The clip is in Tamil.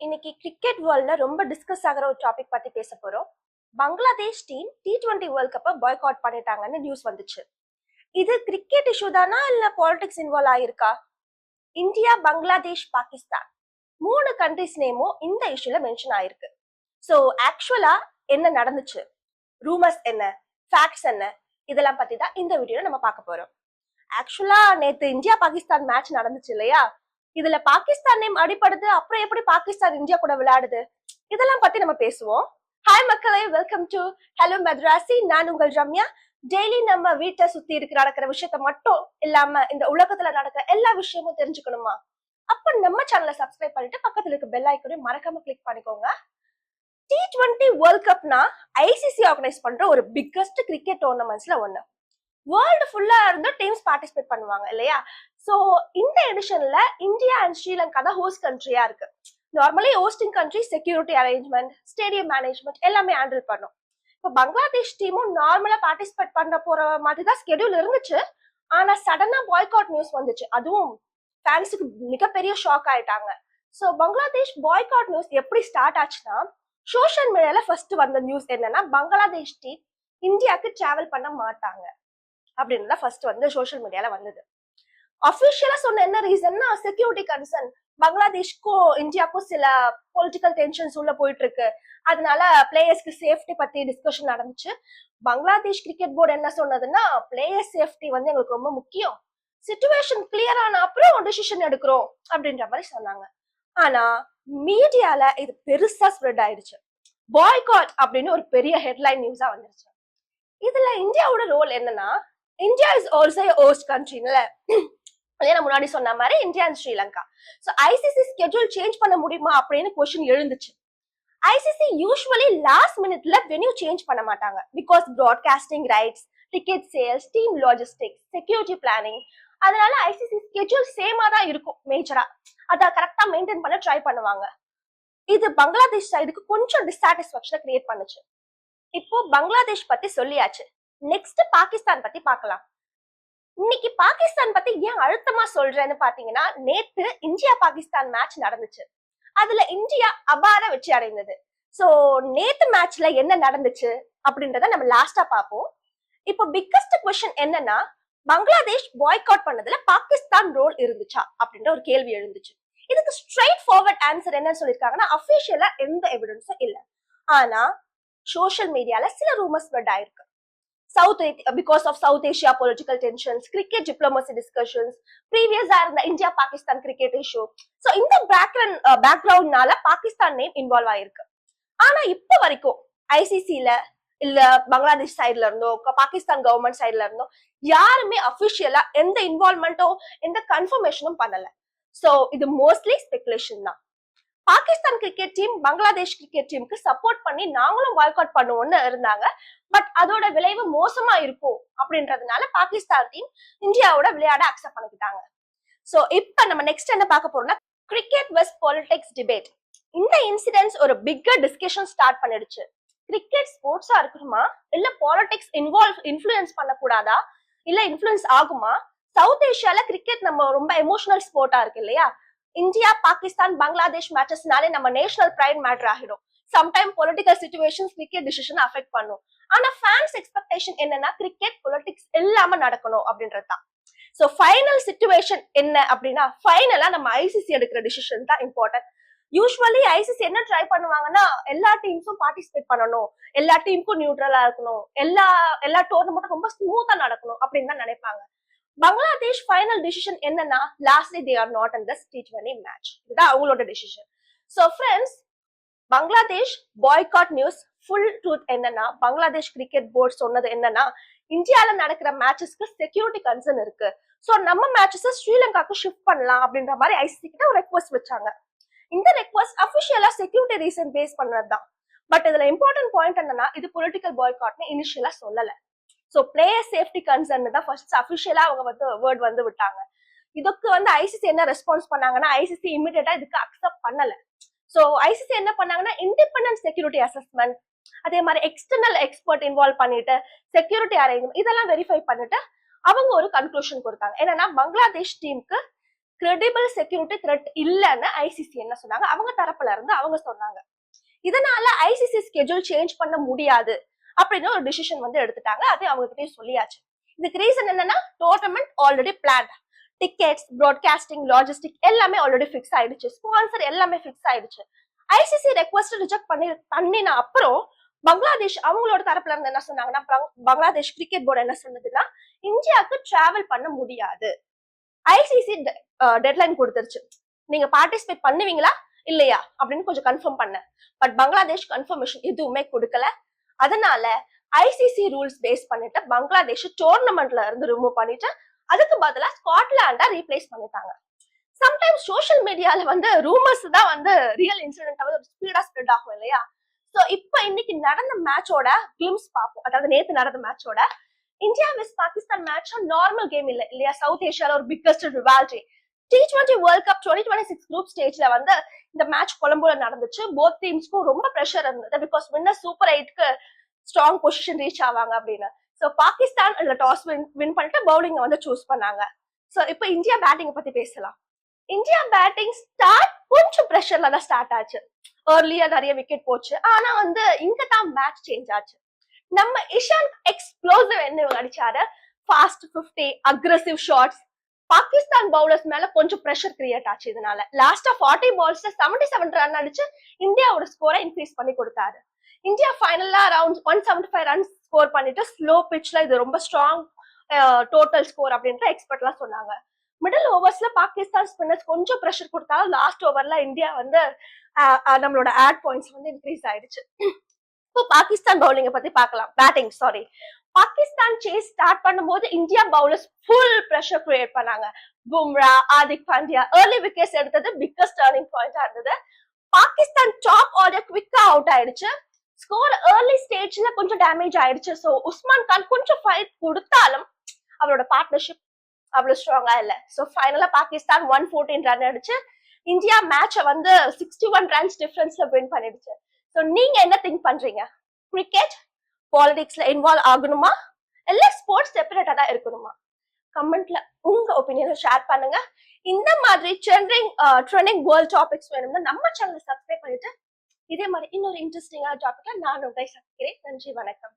இன்னைக்கு கிரிக்கெட் வேர்ல்ட்ல ரொம்ப டிஸ்கஸ் ஆகிற ஒரு டாபிக் பத்தி பேச போறோம். பங்களாதேஷ் டீம் T20 வேர்ல்ட் கப்பை பாய்காட் பண்ணிட்டாங்கன்னு நியூஸ் வந்துச்சு. இது கிரிக்கெட் இஷ்யூ தானா இல்ல பாலிடிக்ஸ் இன்வால்வ் ஆயிருக்கா? இந்தியா, பங்களாதேஷ், பாகிஸ்தான் 3 கண்ட்ரிஸ் நேமும் இந்த இஷ்யூல மென்ஷன் ஆயிருக்கு. ஸோ ஆக்சுவலா என்ன நடந்துச்சு, ரூமர்ஸ் என்ன, ஃபேக்ட்ஸ் என்ன, இதெல்லாம் பத்தி தான் இந்த வீடியோல நம்ம பார்க்க போறோம். ஆக்சுவலா நேத்து இந்தியா பாகிஸ்தான் மேட்ச் நடந்துச்சு இல்லையா? இதுல பாகிஸ்தான் நேம் அடிப்படுது, அப்புறம் எப்படி பாகிஸ்தான் இந்தியா கூட விளையாடுது, இதெல்லாம் பத்தி நம்ம பேசுவோம். ஹாய் மக்களே, வெல்கம் டு ஹலோ மெட்ராசி. நான் உங்கள் ரம்யா. டெய்லி நம்ம வீட்டை சுத்தி இருக்கிற நடக்கிற விஷயத்த மட்டும் இல்லாம இந்த உலகத்துல நடக்கிற எல்லா விஷயமும் தெரிஞ்சுக்கணுமா? அப்ப நம்ம சேனலை சப்ஸ்கிரைப் பண்ணிட்டு பக்கத்துல இருக்க பெல் ஐக்கனையும் மறக்காம கிளிக் பண்ணிக்கோங்க. T20 வேர்ல்ட் கப்னா ஐசிசி ஆர்கனைஸ் பண்ற ஒரு பிக்கஸ்ட் கிரிக்கெட் டோர்னமெண்ட்ஸ்ல ஒண்ணு. வேர்ல்டு ஃபுல்லா இருந்து டீம்ஸ் பார்ட்டிசிபேட் பண்ணுவாங்க இல்லையா? சோ இந்த எடிஷன்ல இந்தியா அண்ட் ஸ்ரீலங்கா தான் ஹோஸ்ட் கண்ட்ரியா இருக்கு. Normally hosting country security arrangement, stadium management எல்லாமே ஹேண்டில் பண்ணும். இப்போ பங்களாதேஷ் டீமும் நார்மலா பார்ட்டிசிபேட் பண்ண போற மாதிரி தான் ஸ்கெடியூல் இருந்துச்சு. ஆனா சடனா பாய்காட் நியூஸ் வந்துச்சு. அதுவும் ஃபேன்ஸுக்கு மிகப்பெரிய ஷாக் ஆயிட்டாங்க. ஸோ பங்களாதேஷ் பாய்காட் நியூஸ் எப்படி ஸ்டார்ட் ஆச்சுன்னா, சோஷியல் மீடியால ஃபர்ஸ்ட் வந்த நியூஸ் என்னன்னா, பங்களாதேஷ் டீம் இந்தியாவுக்கு டிராவல் பண்ண மாட்டாங்க அப்படின்னு ஃபர்ஸ்ட் வந்து சோஷியல் மீடியால வந்தது. அபிஷியலா சொன்ன என்ன ரீசன்னா, செக்யூரிட்டி கன்சர்ன். பங்களாதேஷ்க்கும் இந்தியாவுக்கும் சில பொலிட்டிக்கல் டென்ஷன்ஸ் உள்ள போயிட்டு இருக்கு, அதனால பிளேயர்ஸ்க்கு சேஃப்டி பத்தி டிஸ்கஷன் நடந்துச்சு. பங்களாதேஷ் கிரிக்கெட் போர்டு என்ன சொன்னதுன்னா, பிளேயர் சேஃப்டி வந்து எங்களுக்கு ரொம்ப முக்கியம், சிச்சுவேஷன் கிளியர் ஆன அப்புறம் டிசிஷன் எடுக்கிறோம் அப்படின்ற மாதிரி சொன்னாங்க. ஆனா மீடியால இது பெருசா ஸ்ப்ரெட் ஆயிடுச்சு. பாய்காட் அப்படின்னு ஒரு பெரிய ஹெட்லைன் நியூஸா வந்துருச்சு. இதுல இந்தியாவோட ரோல் என்னன்னா, இந்தியா இஸ் ஆல்சோ ஹோஸ்ட் கண்ட்ரில முன்னாடி சொன்ன மாதிரி India and Sri Lanka. So ICC schedule change பண்ண முடியுமா அப்படின்னு क्वेश्चन எழுந்துச்சு. ஐசிசி யூசுவலி லாஸ்ட் மினிட்ல வென்யூ சேஞ்ச் பண்ண மாட்டாங்க. Because broadcasting rights, ticket sales, team logistics, security planning, அதனால ஐசிசி ஸ்கெட்யூல் சேமா தான் இருக்கும் மேஜரா. அதை கரெக்டா மெயின்டைன் பண்ண ட்ரை பண்ணுவாங்க. இது பங்களாதேஷ் சைடுக்கு கொஞ்சம் டிசாட்டிஸ்பாக்சனை கிரியேட் பண்ணுச்சு. இப்போ பங்களாதேஷ் பத்தி சொல்லியாச்சு, நெக்ஸ்ட் பாகிஸ்தான் பத்தி பார்க்கலாம். இன்னைக்கு பாகிஸ்தான் பத்தி ஏன் அழுத்தமா சொல்றேன்னு பாத்தீங்கன்னா, நேத்து இந்தியா பாகிஸ்தான் மேட்ச் நடந்துச்சு. அதுல இந்தியா அபார வெற்றி அடைந்தது. சோ நேத்து மேட்ச்ல என்ன நடந்துச்சு அப்படின்றத நம்ம லாஸ்டா பார்ப்போம். இப்போ பிக்கஸ்ட் क्वेश्चन என்னன்னா, பங்களாதேஷ் பாய்காட் பண்ணதுல பாகிஸ்தான் ரோல் இருந்துச்சா அப்படின்ற ஒரு கேள்வி எழுந்துச்சு. இதுக்கு ஸ்ட்ரைட் ஃபார்வர்ட் ஆன்சர் என்ன சொல்லிருக்காங்கன்னா, அபிஷியலா எந்த எவிடன்ஸும் இல்ல. ஆனா சோஷியல் மீடியால சில ரூமர்ஸ் ஸ்ப்ரெட் ஆயிருக்கு. Because of South Asia political tensions, cricket diplomacy discussions, previous இருந்த India Pakistan cricket issue. So இந்த பேக்ரவுண்ட்னால பாகிஸ்தான் நேம் இன்வால்வ் ஆயிருக்கு. ஆனா இப்ப வரைக்கும் ஐசிசில இல்ல பங்களாதேஷ் சைட்ல இருந்தோ பாகிஸ்தான் கவர்மெண்ட் சைட்ல இருந்தோ யாருமே அபிஷியலா எந்த இன்வால்வ்மெண்ட்டோ எந்த கன்ஃபர்மேஷனும் பண்ணல. சோ இது மோஸ்ட்லி ஸ்பெகுலேஷன் தான். Pakistan cricket team Bangladesh cricket டீமுக்கு சப்போர்ட் பண்ணி நாங்களும் பாய்காட் பண்ணுவோம்னு இருந்தாங்க. பட் அதோட விளைவு மோசமா இருக்கும் அப்படின்றதுனால பாகிஸ்தான் டீம் இந்தியாவோட விளையாட அக்செப்ட் பண்ணிக்கிட்டாங்க. சோ இப்ப நம்ம நெக்ஸ்ட் என்ன பார்க்க போறோம்னா, கிரிக்கெட் வெஸ் பாலிடிக்ஸ் டிபேட். இந்த இன்சிடென்ட்ஸ் ஒரு பிக்கர் டிஸ்கஷன் ஸ்டார்ட் பண்ணிடுச்சு. கிரிக்கெட் ஸ்போர்ட்ஸா இருக்கணுமா இல்ல பாலிடிக்ஸ் இன்ஃப்ளூயன்ஸ் பண்ணக்கூடாதா, இல்ல இன்ஃப்ளூயன்ஸ் ஆகுமா? சவுத் ஏஷியால கிரிக்கெட் நம்ம ரொம்ப எமோஷனல் ஸ்போர்ட்டா இருக்கு இல்லையா? இந்தியா பாகிஸ்தான் பங்களாதேஷ் மேட்சஸ்னாலே நம்ம நேஷனல் பிரைட் மேட்டர் ஆகிடும். Sometime political situations cricket decision affect பண்ணும். ஆனா ஃபேன்ஸ் எக்ஸ்பெக்டேஷன் என்னன்னா, கிரிக்கெட் பொலிட்டிக்ஸ் இல்லாம நடக்கணும் அப்படின்றதுதான். சோ ஃபைனல் சிச்சுவேஷன் என்ன அப்படின்னா, ஃபைனலா நம்ம ஐசிசி எடுக்கிற டிசிஷன் தான் இம்பார்ட்டன்ட். யூஸ்வலி ஐசிசி என்ன ட்ரை பண்ணுவாங்கன்னா, எல்லா டீம்ஸும் பார்ட்டிசிபேட் பண்ணணும், எல்லா டீமுக்கும் நியூட்ரலா இருக்கணும், எல்லா டோர்னமெண்ட்டும் ரொம்ப ஸ்மூத்தா நடக்கணும் அப்படின்னு தான் நினைப்பாங்க. பங்களாதேஷ் ஃபைனல் டிசிஷன் என்னன்னா, lastly they are not in this T20 match. இதுதான் அவங்களோட decision. So friends, Bangladesh boycott news full truth என்னன்னா, பங்களாதேஷ் கிரிக்கெட் போர்டு சொன்னது என்னன்னா, இந்தியால நடக்கிற மேட்சஸ்க்கு செக்யூரிட்டி கன்சர்ன் இருக்கு, சோ நம்ம மேட்சஸ் ஸ்ரீலங்காக்கு ஷிஃப்ட் பண்ணலாம் அப்படின்ற மாதிரி ஐசிசி கிட்ட ஒரு ரெக்வஸ்ட் வச்சாங்க. இந்த ரெக்வஸ்ட் அபிஷியலா செக்யூரிட்டி ரீசன் பேஸ் பண்ணதுதான். பட் இதுல இம்பார்ட்டன்ட் பாயிண்ட் என்னன்னா, இது பொலிட்டிக்கல் பாய்காட்னு இனிஷியலா சொல்லல. சோ பிளேயர் சேஃப்டி கன்சர்ன் தான் ஃபர்ஸ்ட் அபிஷியலா அவங்க வந்து வேர்ட் வந்து விட்டாங்க. இதுக்கு வந்து ஐசிசி என்ன ரெஸ்பான்ஸ் பண்ணாங்கன்னா, ஐசிசி இமிடியேட்டா இதுக்கு அக்செப்ட் பண்ணல. சோ ஐசிசி என்ன பண்ணாங்கன்னா, இண்டிபெண்டன்ட் செக்யூரிட்டி அசஸ்மெண்ட், அதே மாதிரி எக்ஸ்டர்னல் எக்ஸ்பர்ட் இன்வால்வ் பண்ணிட்டு செக்யூரிட்டி அரேஞ்ச்மெண்ட் இதெல்லாம் வெரிஃபை பண்ணிட்டு அவங்க ஒரு கன்க்ளூஷன் கொடுத்தாங்க. என்னன்னா, பங்களாதேஷ் டீமுக்கு கிரெடிபிள் செக்யூரிட்டி த்ரெட் இல்லன்னு ஐசிசி என்ன சொன்னாங்க, அவங்க தரப்புல இருந்து அவங்க சொன்னாங்க. இதனால ஐசிசி ஸ்கெட்யூல் சேஞ்ச் பண்ண முடியாது அப்படின்னு ஒரு டிசிஷன் வந்து எடுத்துட்டாங்க. அது அவங்க கிட்டே சொல்லியாச்சு. இதுக்கு ரீசன் என்னன்னா, tournament already plan, tickets, broadcasting, logistic எல்லாமே ஆல்ரெடி ஃபிக்ஸ் ஆயிடுச்சு, ஸ்பான்சர் எல்லாமே ஃபிக்ஸ் ஆயிடுச்சு. ஐசிசி ரெக்வஸ்ட் ரிஜெக்ட் பண்ணின அப்புறம் பங்களாதேஷ் அவங்களோட தரப்புல இருந்து என்ன சொன்னாங்கன்னா, பங்களாதேஷ் கிரிக்கெட் போர்டு என்ன சொன்னதுன்னா, இந்தியாவுக்கு டிராவல் பண்ண முடியாது. ஐசிசி டெட்லைன் கொடுத்துருச்சு, நீங்க பார்ட்டிசிபேட் பண்ணுவீங்களா இல்லையா அப்படின்னு கொஞ்சம் கன்ஃபார்ம் பண்ண. பட் பங்களாதேஷ் கன்ஃபர்மேஷன் எதுவுமே கொடுக்கல. அதனால ஐசிசி ரூல்ஸ் பேஸ் பண்ணிட்டு பங்களாதேஷ் டோர்னமெண்ட்ல இருந்து ரிமூவ் பண்ணிட்டு அதுக்கு பதிலா ஸ்காட்லாண்டா ரீப்ளேஸ் பண்ணிட்டாங்க. சம்டைம்ஸ் சோசியல் மீடியால வந்து ரூமர்ஸ் தான் வந்து ரியல் இன்சிடென்ட் வந்து ஸ்பீடா ஸ்ப்ரெட் ஆகும் இல்லையா? சோ இப்ப இன்னைக்கு நடந்த மேட்சோட கிளிம்ஸ் பார்ப்போம். அதாவது நேத்து நடந்த மேட்சோட India west Pakistan match normal game இல்ல இல்லையா? சவுத் ஏஷியால ஒரு biggest rivalry T20 world cup 2026 group ஸ்டேஜ்ல வந்து இந்த மேட்ச் கொலம்போல நடந்துச்சு. போத் டீம்ஸ்க்கும் ரொம்ப ப்ரெஷர் இருந்தது. பிகாஸ் வின்னர் சூப்பர் 8க்கு ஸ்ட்ராங் பொசிஷன் ரீச் ஆவாங்க அப்படின்னு. சோ பாகிஸ்தான் இல்ல டாஸ் வின் பண்ணிட்டு பவுலிங் வந்து சூஸ் பண்ணாங்க. சோ இப்போ இந்தியா பேட்டிங் பத்தி பேசலாம். இந்தியா பேட்டிங் ஸ்டார்ட் கொஞ்சம் ப்ரெஷர்ல தான் ஸ்டார்ட் ஆச்சு. ஏர்லியா நிறைய விக்கெட் போச்சு. ஆனா வந்து இங்க தான் மேட்ச் சேஞ்ச் ஆச்சு. நம்ம இஷான் எக்ஸ்ப்ளோசிவ் என்ன அடிச்சாரு, fast 50 aggressive shots. Pakistan bowlers மேல கொஞ்சம் ப்ரெஷர் கிரியேட் ஆச்சு. இதனால லாஸ்டா 40 பால்ஸ்ல 77 ரன் அடிச்சு இந்தியாவோட ஸ்கோரை இன்க்ரீஸ் பண்ணி கொடுத்தாரு. இந்தியா ஃபைனலா அரௌண்ட் 175 ரன்ஸ் ஸ்கோர் பண்ணிட்டு ஸ்லோ பிட்ச்ல இது ரொம்ப ஸ்ட்ராங் டோட்டல் ஸ்கோர் அப்படின்ற எக்ஸ்பர்ட் எல்லாம் சொன்னாங்க. மிடில் ஓவர்ஸ்ல பாகிஸ்தான் ஸ்பின்னர்ஸ் கொஞ்சம் ப்ரெஷர் கொடுத்தாலும் லாஸ்ட் ஓவர்ல இந்தியா வந்து நம்மளோட ஆட் பாயிண்ட்ஸ் வந்து இன்க்ரீஸ் ஆயிடுச்சு. இப்போ பாகிஸ்தான் பவுலிங்க பத்தி பார்க்கலாம். Batting sorry, Pakistan chase start பண்ணும்போது India bowlers full pressure create பண்ணாங்க. பும்ரா, ஹார்திக் பாண்டியா ஏர்லி விக்கெட்ஸ் எடுத்தது பிக்கஸ்ட் டர்னிங் பாயிண்டா இருந்தது. பாகிஸ்தான் டாப் ஆர்டர் குவிக்கா அவுட் ஆயிடுச்சு. ஸ்கோர் ஏர்லி ஸ்டேஜ்ல கொஞ்சம் டேமேஜ் ஆயிடுச்சு. சோ உஸ்மான் கான் கொஞ்சம் ஃபைட் கொடுத்தாலும் அவரோட பார்ட்னர்ஷிப் அவ்வளவு ஸ்ட்ராங்கா இல்ல. சோ ஃபைனலா பாகிஸ்தான் 114 ரன் அடிச்சு இந்தியா மேட்ச வந்து 61 ரன்ஸ் டிஃபரன்ஸ்ல வின் பண்ணிடுச்சு. சோ நீங்க என்ன திங்க் பண்றீங்க? கிரிக்கெட் பாலிடிக்ஸ்ல இன்வால்வ் ஆகணுமா இல்ல ஸ்போர்ட்ஸ் செப்பரேட்டா தான் இருக்கணுமா? கமெண்ட்ல உங்க ஒப்பீனியனை ஷேர் பண்ணுங்க. இந்த மாதிரி ட்ரெண்டிங் வேர்ல்ட் டாபிக்ஸ் வேணும்னா நம்ம சேனலை சப்ஸ்கிரைப் பண்ணிட்டு இதே மாதிரி இன்னொரு இன்ட்ரெஸ்டிங்கான டாபிக்ல நான் உங்களை சந்திக்கிறேன். நன்றி, வணக்கம்.